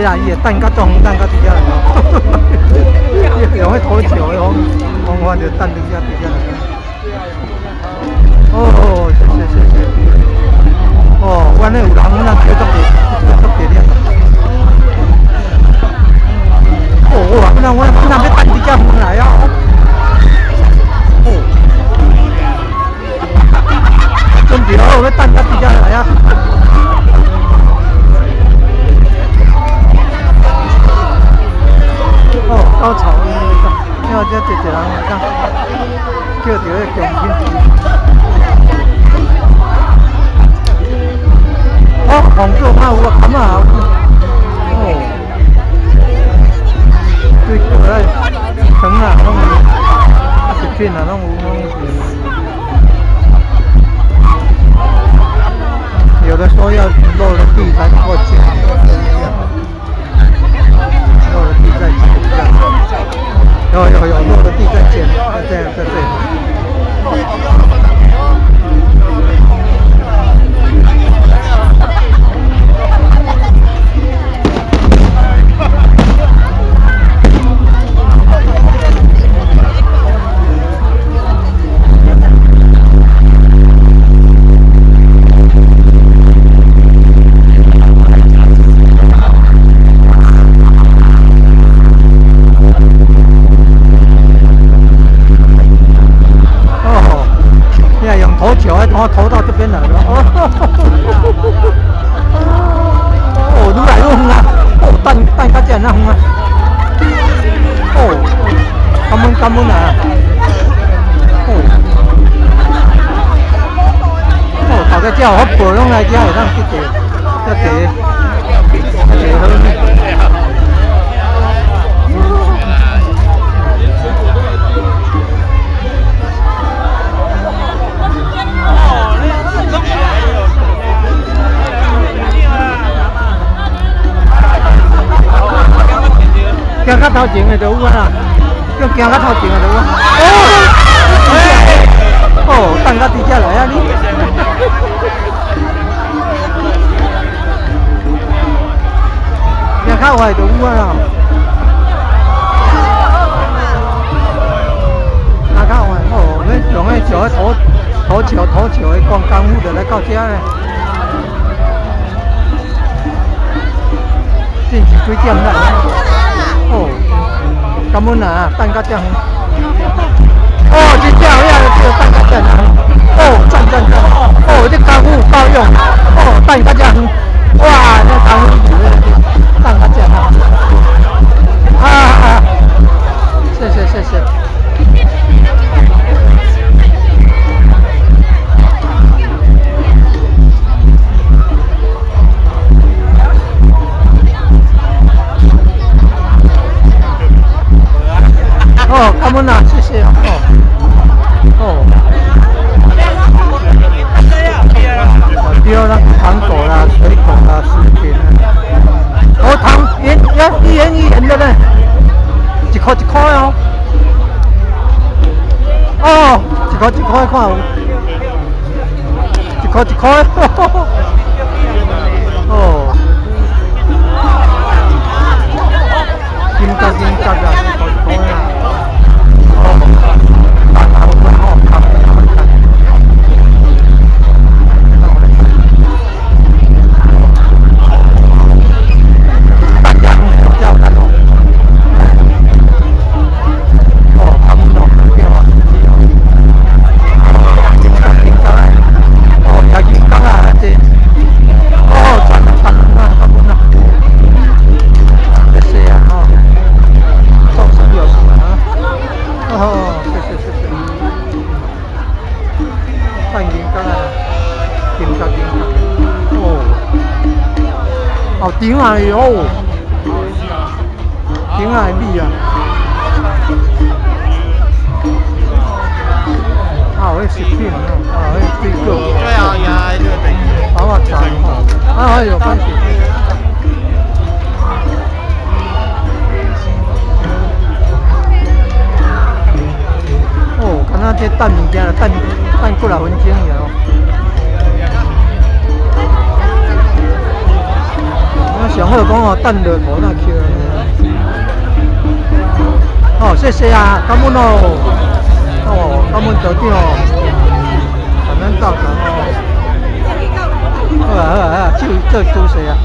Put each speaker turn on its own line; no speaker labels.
啦，伊会等较中，等较直接来哦。用迄土桥的方法就等直接来。哦，是。哦，阮那有人阮那叫做别了。哦，阮那要等直接回来啊！哦，准备好要等直接来啊！哦，高潮因为这一人讲叫着迄重庆。哦，红酒嘛有啊，柑啊有。哦，水果咧，糖啊拢有，啊食品啊拢有。有的说要落了地才能够捡，落了地再捡。有，落了地再捡，这样。我投到这边来了，哦，愈来愈远啊！哦，等到这样远啊！哦，感恩啊！哦，大家只要福报拢来遮会当去地，好。行较头前的就有啊，要行较头前的就有。哦，等到直接来啊你。行较后的就有啊。行较后的哦，你用迄像迄土桥的光功夫就来到遮咧。进去几点啦？哦，感恩啊，等到这样。哦，真正有影就等到这样。哦，赞。哦，这功夫够用。哦，等到这样。哇，这功夫等到这样。啊，谢。哦，感恩啊，谢谢啊。哦。对啦，糖果啦、水果啦、食品啦。哦，糖一元的呢，一块哦。哦，一块看有。一块。哦。金角啊，一块啊。顶下哦，顶下米啊！啊，有食品啊，有水果。对啊，也这个等于。好茶啊，有番茄。哦，看那这等物件，等过来分钟去哦。上好讲哦，等落无那去了。哦，谢谢啊，感恩哦。哦，感恩道长哦，感恩教堂哦。好啊好啊好啊，就做主席啊。